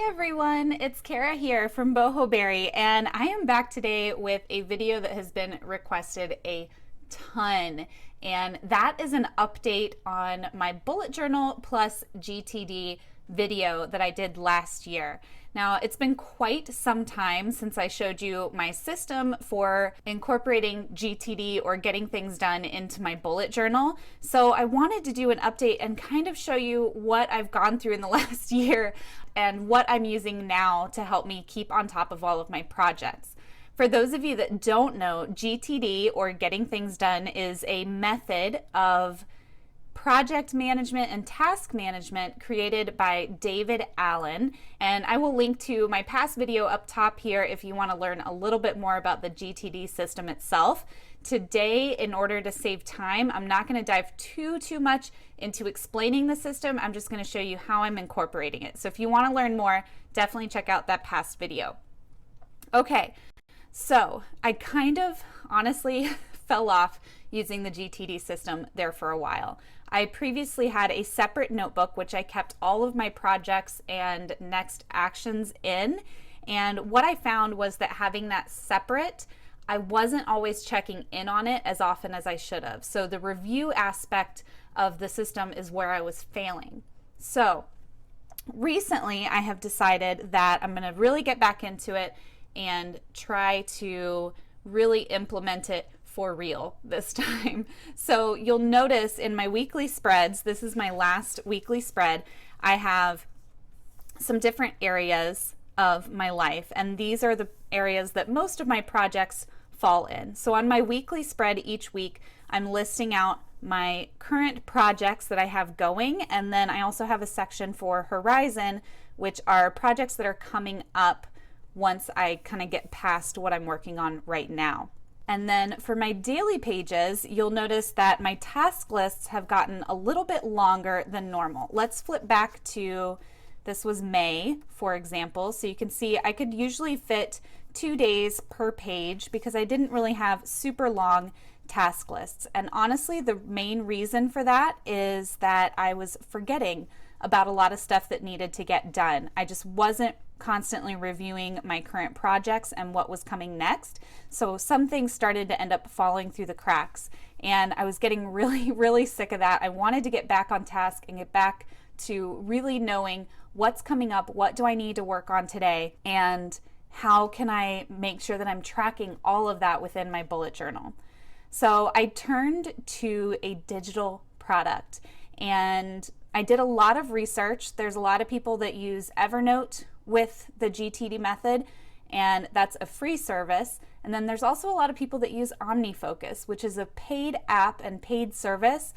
Everyone, it's Kara here from Boho, and I am back today with a video that has been requested a ton, and that is an update on my bullet journal plus GTD video that I did last year. Now, it's been quite some time since I showed you my system for incorporating GTD or getting things done into my bullet journal. So I wanted to do an update and kind of show you what I've gone through in the last year and what I'm using now to help me keep on top of all of my projects. For those of you that don't know, GTD, or getting things done, is a method of project management and task management created by David Allen, and I will link to my past video up top here if you want to learn a little bit more about the GTD system itself. Today, in order to save time, I'm not going to dive too much into explaining the system. I'm just going to show you how I'm incorporating it. So if you want to learn more, definitely check out that past video. Okay, so I kind of honestly fell off using the GTD system there for a while. I previously had a separate notebook which I kept all of my projects and next actions in, and what I found was that having that separate, I wasn't always checking in on it as often as I should have. So the review aspect of the system is where I was failing. So recently I have decided that I'm going to really get back into it and try to really implement it for real this time. So you'll notice in my weekly spreads, this is my last weekly spread, I have some different areas of my life, and these are the areas that most of my projects fall in. So on my weekly spread each week, I'm listing out my current projects that I have going, and then I also have a section for Horizon, which are projects that are coming up once I kind of get past what I'm working on right now. And then for my daily pages, you'll notice that my task lists have gotten a little bit longer than normal. Let's flip back to, this was May, for example. So you can see I could usually fit 2 days per page because I didn't really have super long task lists. And honestly, the main reason for that is that I was forgetting about a lot of stuff that needed to get done. I just wasn't constantly reviewing my current projects and what was coming next. So some things started to end up falling through the cracks, and I was getting really sick of that. I wanted to get back on task and get back to really knowing what's coming up, what do I need to work on today, and how can I make sure that I'm tracking all of that within my bullet journal. So I turned to a digital product, and I did a lot of research. There's a lot of people that use Evernote with the GTD method, and that's a free service. And then there's also a lot of people that use OmniFocus, which is a paid app and paid service,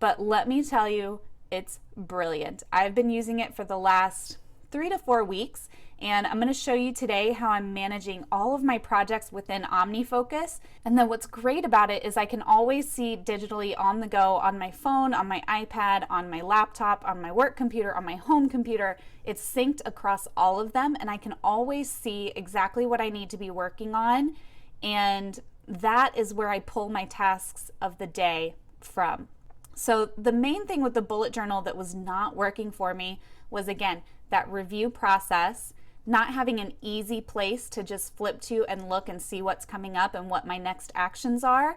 but let me tell you, it's brilliant. I've been using it for the last 3 to 4 weeks, and I'm going to show you today how I'm managing all of my projects within OmniFocus. And then what's great about it is I can always see digitally on the go on my phone, on my iPad, on my laptop, on my work computer, on my home computer. It's synced across all of them, and I can always see exactly what I need to be working on, and that is where I pull my tasks of the day from. So the main thing with the bullet journal that was not working for me was, again, that review process, not having an easy place to just flip to and look and see what's coming up and what my next actions are,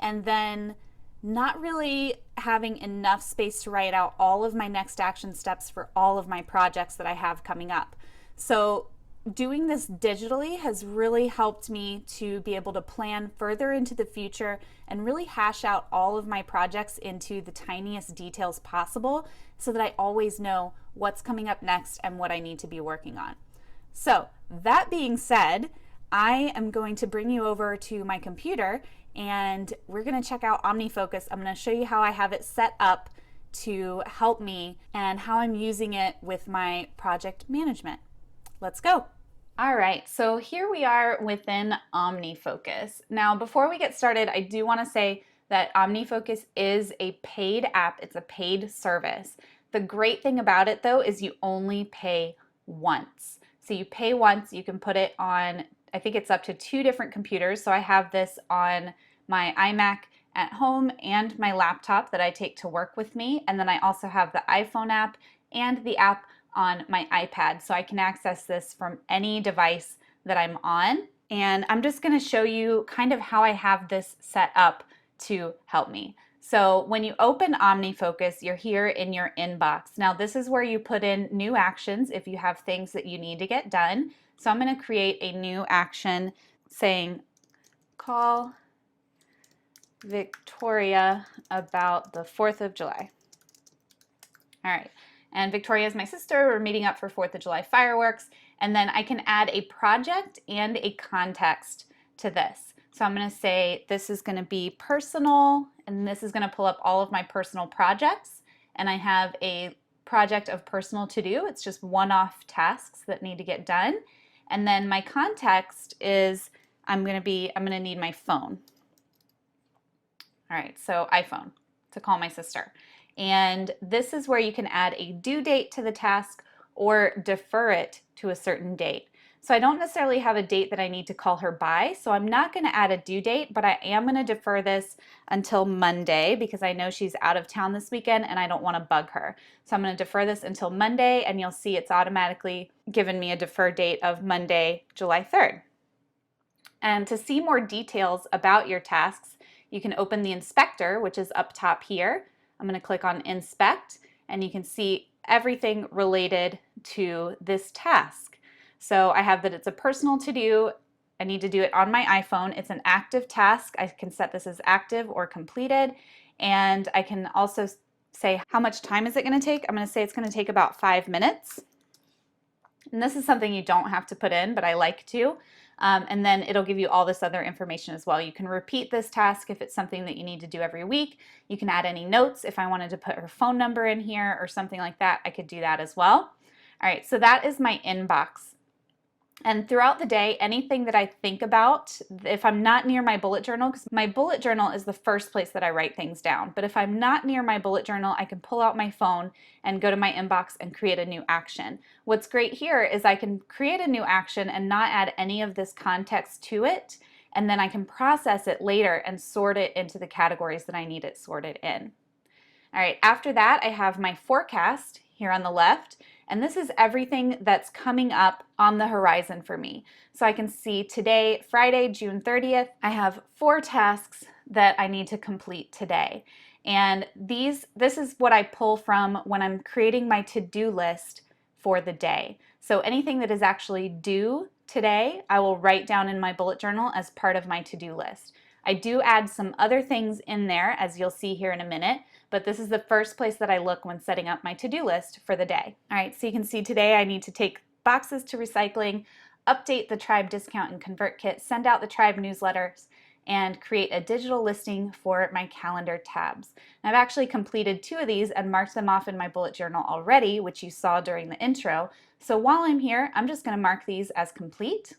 and then not really having enough space to write out all of my next action steps for all of my projects that I have coming up. So doing this digitally has really helped me to be able to plan further into the future and really hash out all of my projects into the tiniest details possible so that I always know what's coming up next and what I need to be working on. So that being said, I am going to bring you over to my computer and we're going to check out OmniFocus. I'm going to show you how I have it set up to help me and how I'm using it with my project management. Let's go. All right, so here we are within OmniFocus. Now, before we get started, I do want to say that OmniFocus is a paid app. It's a paid service. The great thing about it, though, is you only pay once. So you pay once, you can put it on, I think it's up to 2 different computers. So I have this on my iMac at home and my laptop that I take to work with me. And then I also have the iPhone app and the app on my iPad, so I can access this from any device that I'm on. And I'm just going to show you kind of how I have this set up to help me. So when you open OmniFocus, you're here in your inbox. Now this is where you put in new actions if you have things that you need to get done. So I'm going to create a new action saying, call Victoria about the 4th of July. All right, and Victoria is my sister. We're meeting up for 4th of July fireworks. And then I can add a project and a context to this. So I'm going to say this is going to be personal, and this is going to pull up all of my personal projects. And I have a project of personal to do. It's just one-off tasks that need to get done. And then my context is I'm going to need my phone. All right, so iPhone to call my sister. And this is where you can add a due date to the task or defer it to a certain date. So I don't necessarily have a date that I need to call her by, so I'm not going to add a due date, but I am going to defer this until Monday because I know she's out of town this weekend and I don't want to bug her. So I'm going to defer this until Monday, and you'll see it's automatically given me a defer date of Monday, July 3rd. And to see more details about your tasks, you can open the inspector, which is up top here. I'm going to click on inspect, and you can see everything related to this task. So I have that it's a personal to do. I need to do it on my iPhone. It's an active task. I can set this as active or completed. And I can also say how much time is it going to take. I'm going to say it's going to take about 5 minutes. And this is something you don't have to put in, but I like to. And then it'll give you all this other information as well. You can repeat this task if it's something that you need to do every week. You can add any notes. If I wanted to put her phone number in here or something like that, I could do that as well. All right, so that is my inbox. And throughout the day, anything that I think about, if I'm not near my bullet journal, because my bullet journal is the first place that I write things down, but if I'm not near my bullet journal, I can pull out my phone and go to my inbox and create a new action. What's great here is I can create a new action and not add any of this context to it, and then I can process it later and sort it into the categories that I need it sorted in. All right, after that, I have my forecast here on the left, and this is everything that's coming up on the horizon for me. So I can see today, Friday, June 30th, I have 4 tasks that I need to complete today. And this is what I pull from when I'm creating my to-do list for the day. So anything that is actually due today, I will write down in my bullet journal as part of my to-do list. I do add some other things in there, as you'll see here in a minute, but this is the first place that I look when setting up my to-do list for the day. All right, so you can see today I need to take boxes to recycling, update the tribe discount and convert kit, send out the tribe newsletters, and create a digital listing for my calendar tabs. And I've actually completed 2 of these and marked them off in my bullet journal already, which you saw during the intro. So while I'm here, I'm just going to mark these as complete.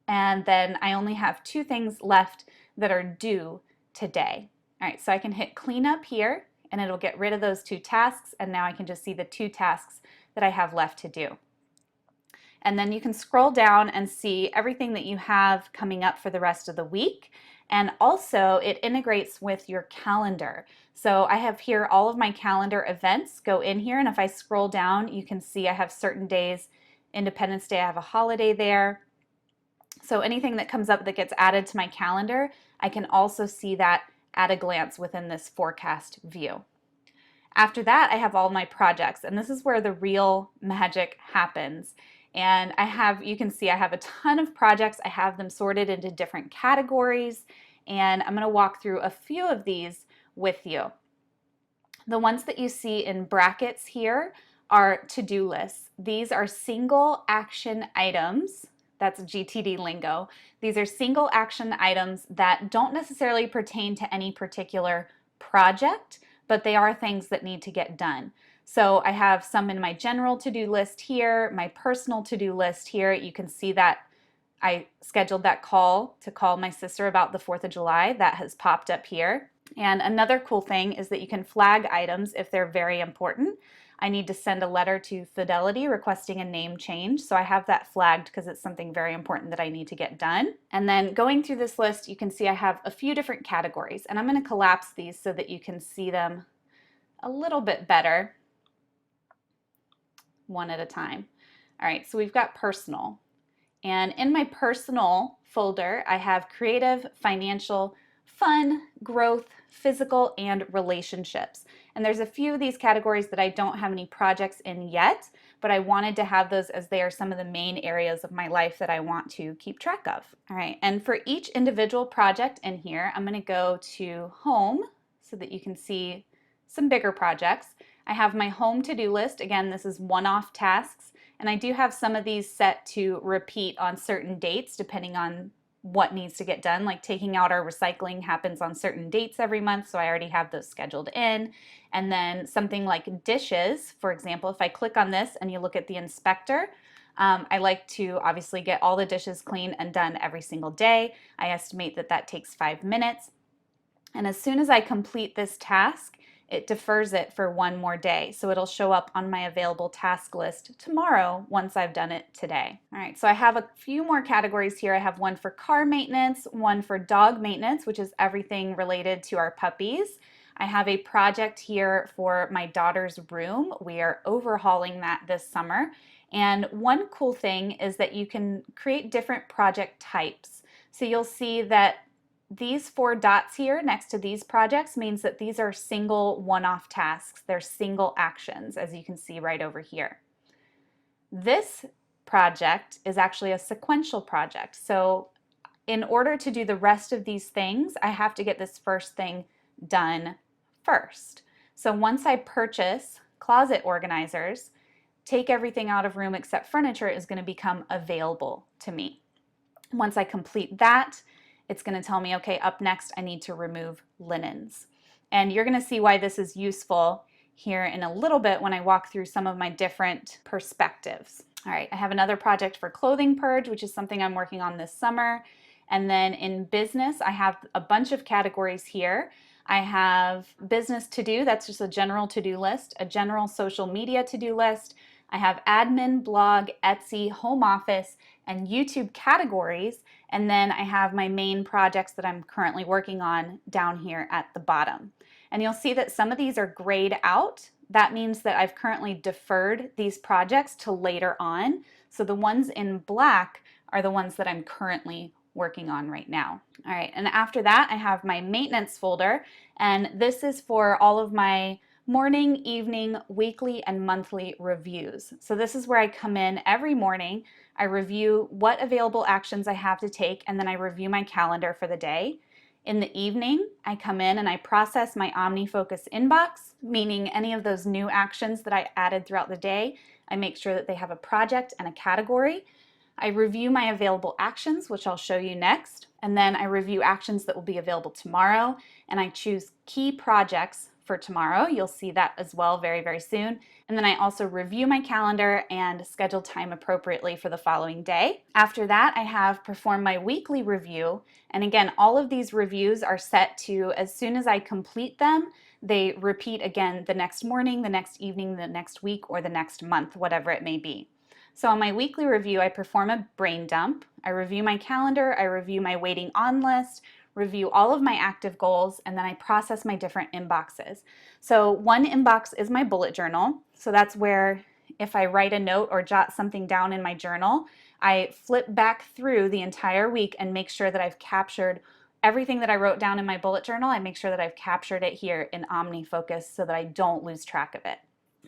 And then I only have 2 things left that are due today. All right, so I can hit clean up here and it'll get rid of those 2 tasks, and now I can just see the 2 tasks that I have left to do. And then you can scroll down and see everything that you have coming up for the rest of the week. And also it integrates with your calendar. So I have here all of my calendar events go in here, and if I scroll down, you can see I have certain days. Independence Day, I have a holiday there. So anything that comes up that gets added to my calendar, I can also see that at a glance within this forecast view. After that, I have all my projects, and this is where the real magic happens. And you can see I have a ton of projects. I have them sorted into different categories, and I'm going to walk through a few of these with you. The ones that you see in brackets here are to-do lists. These are single action items. That's GTD lingo. These are single action items that don't necessarily pertain to any particular project, but they are things that need to get done. So I have some in my general to-do list here, my personal to-do list here. You can see that I scheduled that call to call my sister about the 4th of July. That has popped up here. And another cool thing is that you can flag items if they're very important. I need to send a letter to Fidelity requesting a name change. So I have that flagged because it's something very important that I need to get done. And then going through this list, you can see I have a few different categories, and I'm going to collapse these so that you can see them a little bit better. one at a time. All right, so we've got personal. And in my personal folder, I have creative, financial, fun, growth, physical, and relationships. And there's a few of these categories that I don't have any projects in yet, but I wanted to have those as they are some of the main areas of my life that I want to keep track of. All right, and for each individual project in here, I'm gonna go to home so that you can see some bigger projects. I have my home to-do list. Again, this is one-off tasks. And I do have some of these set to repeat on certain dates depending on what needs to get done. Like taking out our recycling happens on certain dates every month, so I already have those scheduled in. And then something like dishes, for example, if I click on this and you look at the inspector, I like to obviously get all the dishes clean and done every single day. I estimate that that takes 5 minutes. And as soon as I complete this task, it defers it for one more day. So it'll show up on my available task list tomorrow once I've done it today. All right, so I have a few more categories here. I have one for car maintenance, one for dog maintenance, which is everything related to our puppies. I have a project here for my daughter's room. We are overhauling that this summer. And one cool thing is that you can create different project types. So you'll see that these 4 dots here next to these projects means that these are single one-off tasks. They're single actions, as you can see right over here. This project is actually a sequential project. So in order to do the rest of these things, I have to get this first thing done first. So once I purchase closet organizers, take everything out of room except furniture is going to become available to me. Once I complete that, it's going to tell me, okay, up next I need to remove linens. And you're going to see why this is useful here in a little bit when I walk through some of my different perspectives. All right, I have another project for clothing purge, which is something I'm working on this summer. And then in business, I have a bunch of categories here. I have business to-do, that's just a general to-do list, a general social media to-do list. I have admin, blog, Etsy, home office, and YouTube categories. And then I have my main projects that I'm currently working on down here at the bottom. And you'll see that some of these are grayed out. That means that I've currently deferred these projects to later on. So the ones in black are the ones that I'm currently working on right now. All right, and after that, I have my maintenance folder, and this is for all of my morning, evening, weekly, and monthly reviews. So this is where I come in every morning, I review what available actions I have to take, and then I review my calendar for the day. In the evening, I come in and I process my OmniFocus inbox, meaning any of those new actions that I added throughout the day. I make sure that they have a project and a category. I review my available actions, which I'll show you next, and then I review actions that will be available tomorrow, and I choose key projects for tomorrow. You'll see that as well very, very soon. And then I also review my calendar and schedule time appropriately for the following day. After that, I have performed my weekly review. And again, all of these reviews are set to, as soon as I complete them, they repeat again the next morning, the next evening, the next week, or the next month, whatever it may be. So on my weekly review, I perform a brain dump. I review my calendar, I review my waiting on list, review all of my active goals, and then I process my different inboxes. So one inbox is my bullet journal. So that's where if I write a note or jot something down in my journal, I flip back through the entire week and make sure that I've captured everything that I wrote down in my bullet journal. I make sure that I've captured it here in OmniFocus so that I don't lose track of it.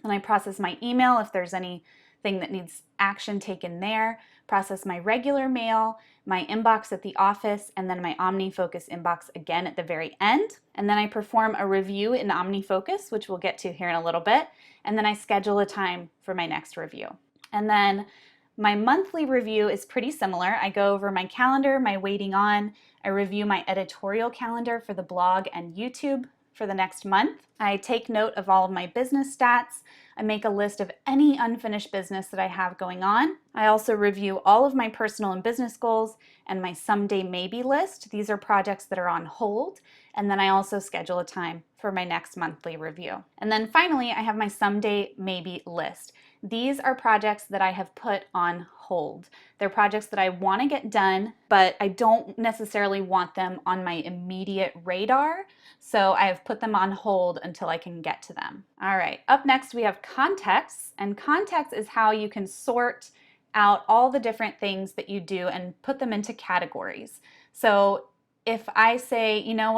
And I process my email if there's anything that needs action taken there, process my regular mail, my inbox at the office, and then my OmniFocus inbox again at the very end. And then I perform a review in OmniFocus, which we'll get to here in a little bit. And then I schedule a time for my next review. And then my monthly review is pretty similar. I go over my calendar, my waiting on, I review my editorial calendar for the blog and YouTube for the next month. I take note of all of my business stats. I make a list of any unfinished business that I have going on. I also review all of my personal and business goals and my someday maybe list. These are projects that are on hold. And then I also schedule a time for my next monthly review. And then finally, I have my someday maybe list. These are projects that I have put on hold. They're projects that I want to get done, but I don't necessarily want them on my immediate radar. So I have put them on hold until I can get to them. All right, up next we have context. And context is how you can sort out all the different things that you do and put them into categories. So if I say, you know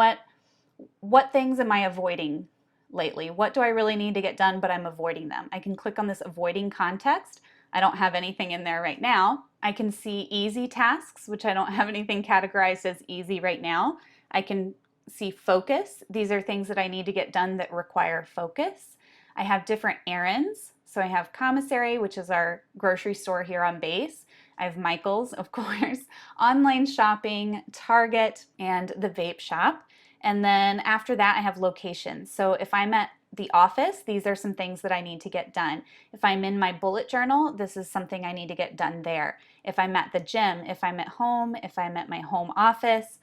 what things am I avoiding lately? What do I really need to get done, but I'm avoiding them? I can click on this avoiding context. I don't have anything in there right now. I can see easy tasks, which I don't have anything categorized as easy right now. I can see focus. These are things that I need to get done that require focus. I have different errands. So I have commissary, which is our grocery store here on base. I have Michael's, of course, online shopping, Target, and the vape shop. And then after that, I have locations. So if I'm at the office, these are some things that I need to get done. If I'm in my bullet journal, this is something I need to get done there. If I'm at the gym, if I'm at home, if I'm at my home office,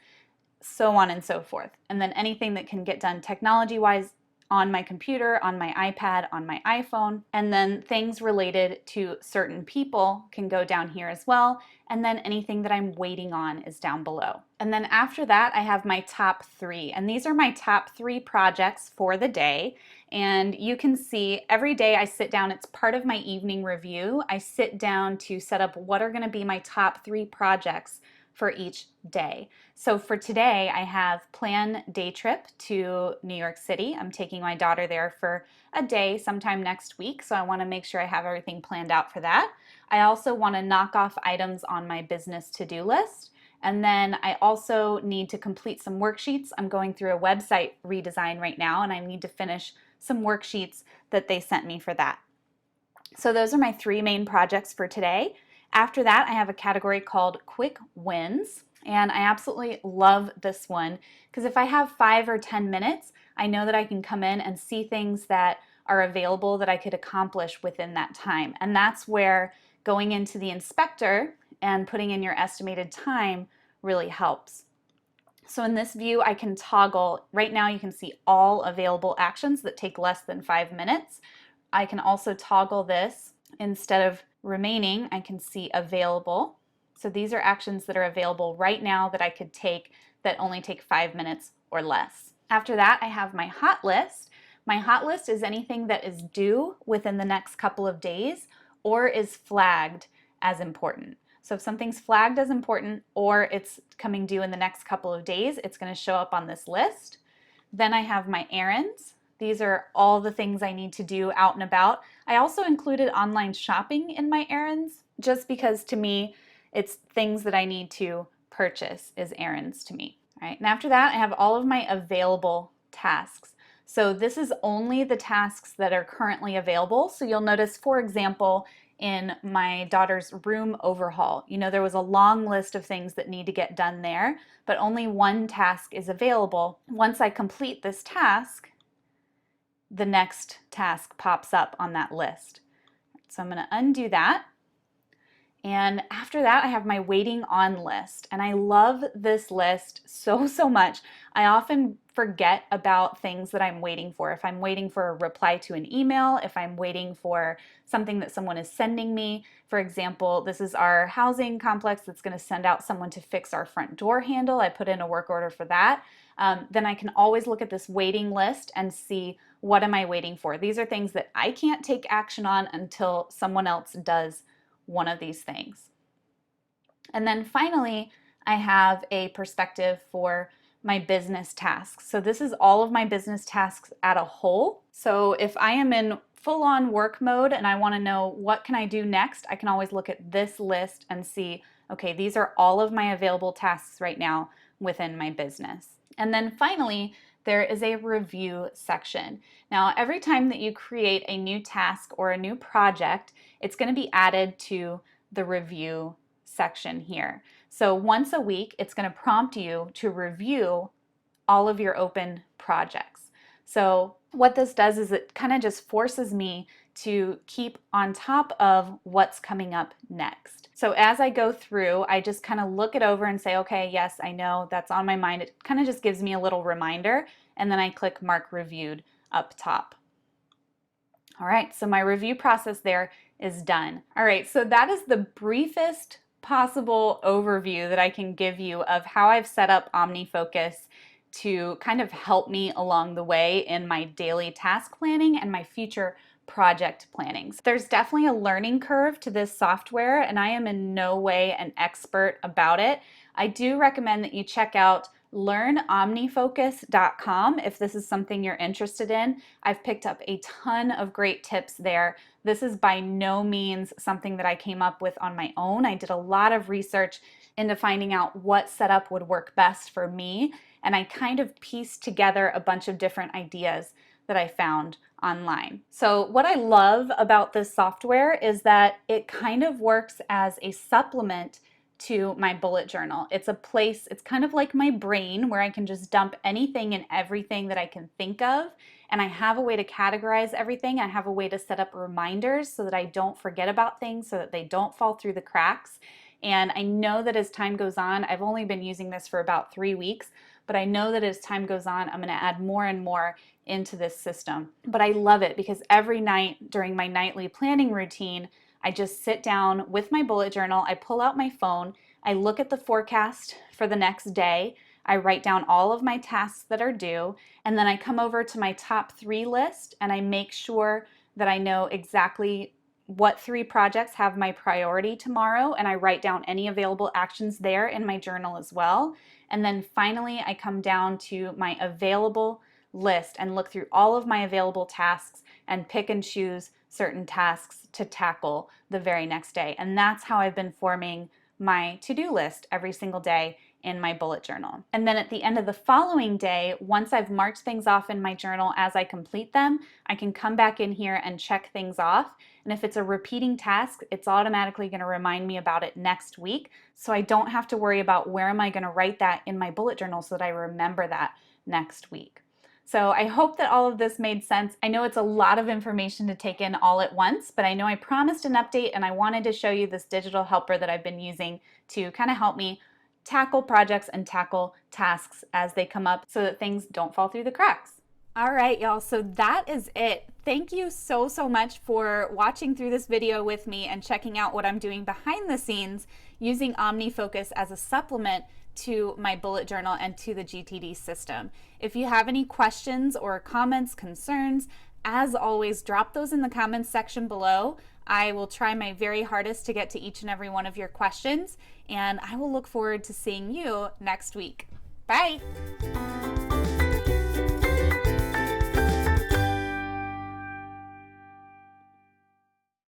so on and so forth. And then anything that can get done technology-wise on my computer, on my iPad, on my iPhone, and then things related to certain people can go down here as well, and then anything that I'm waiting on is down below. And then after that, I have my top 3, and these are my top 3 projects for the day. And you can see every day I sit down, it's part of my evening review. I sit down to set up what are going to be my top 3 projects for each day. So for today, I have planned day trip to New York City. I'm taking my daughter there for a day sometime next week, so I want to make sure I have everything planned out for that. I also want to knock off items on my business to-do list. And then I also need to complete some worksheets. I'm going through a website redesign right now, and I need to finish some worksheets that they sent me for that. So those are my 3 main projects for today. After that, I have a category called Quick Wins, and I absolutely love this one because if I have 5 or 10 minutes, I know that I can come in and see things that are available that I could accomplish within that time. And that's where going into the inspector and putting in your estimated time really helps. So in this view, I can toggle. Right now you can see all available actions that take less than 5 minutes. I can also toggle this. Instead of remaining, I can see available. So these are actions that are available right now that I could take that only take 5 minutes or less. After that, I have my hot list. My hot list is anything that is due within the next couple of days or is flagged as important. So if something's flagged as important or it's coming due in the next couple of days, it's going to show up on this list. Then I have my errands. These are all the things I need to do out and about. I also included online shopping in my errands just because to me, it's things that I need to purchase is errands to me. All right, and after that, I have all of my available tasks. So this is only the tasks that are currently available. So you'll notice, for example, in my daughter's room overhaul, there was a long list of things that need to get done there, but only one task is available. Once I complete this task, the next task pops up on that list. So I'm going to undo that. And after that, I have my waiting on list. And I love this list so much. I often forget about things that I'm waiting for. If I'm waiting for a reply to an email, if I'm waiting for something that someone is sending me. For example, this is our housing complex that's going to send out someone to fix our front door handle. I put in a work order for that. Then I can always look at this waiting list and see what am I waiting for. These are things that I can't take action on until someone else does one of these things. And then finally, I have a perspective for my business tasks. So this is all of my business tasks at a whole. So if I am in full-on work mode and I want to know what can I do next, I can always look at this list and see, okay, these are all of my available tasks right now within my business. And then finally, there is a review section. Now, every time that you create a new task or a new project, it's going to be added to the review section here. So once a week, it's going to prompt you to review all of your open projects. So what this does is it kind of just forces me to keep on top of what's coming up next. So as I go through, I just kind of look it over and say, okay, yes, I know that's on my mind. It kind of just gives me a little reminder, and then I click Mark Reviewed up top. All right, so my review process there is done. All right, so that is the briefest possible overview that I can give you of how I've set up OmniFocus to kind of help me along the way in my daily task planning and my future project planning. So there's definitely a learning curve to this software, and I am in no way an expert about it. I do recommend that you check out learnomnifocus.com if this is something you're interested in. I've picked up a ton of great tips there. This is by no means something that I came up with on my own. I did a lot of research into finding out what setup would work best for me, and I kind of pieced together a bunch of different ideas that I found online. So what I love about this software is that it kind of works as a supplement to my bullet journal. It's a place, it's kind of like my brain where I can just dump anything and everything that I can think of, and I have a way to categorize everything. I have a way to set up reminders so that I don't forget about things, so that they don't fall through the cracks. And I know that as time goes on, I've only been using this for about 3 weeks, but I know that as time goes on, I'm gonna add more and more into this system. But I love it because every night during my nightly planning routine, I just sit down with my bullet journal, I pull out my phone, I look at the forecast for the next day, I write down all of my tasks that are due, and then I come over to my top 3 list and I make sure that I know exactly what 3 projects have my priority tomorrow, and I write down any available actions there in my journal as well. And then finally, I come down to my available list and look through all of my available tasks and pick and choose certain tasks to tackle the very next day. And that's how I've been forming my to-do list every single day in my bullet journal. And then at the end of the following day, once I've marked things off in my journal as I complete them, I can come back in here and check things off. And if it's a repeating task, it's automatically going to remind me about it next week. So I don't have to worry about where am I going to write that in my bullet journal so that I remember that next week. So I hope that all of this made sense. I know it's a lot of information to take in all at once, but I know I promised an update and I wanted to show you this digital helper that I've been using to kind of help me tackle projects and tackle tasks as they come up so that things don't fall through the cracks. All right, y'all, so that is it. Thank you so much for watching through this video with me and checking out what I'm doing behind the scenes using OmniFocus as a supplement to my bullet journal and to the GTD system. If you have any questions or comments, concerns, as always, drop those in the comments section below. I will try my very hardest to get to each and every one of your questions, and I will look forward to seeing you next week. Bye!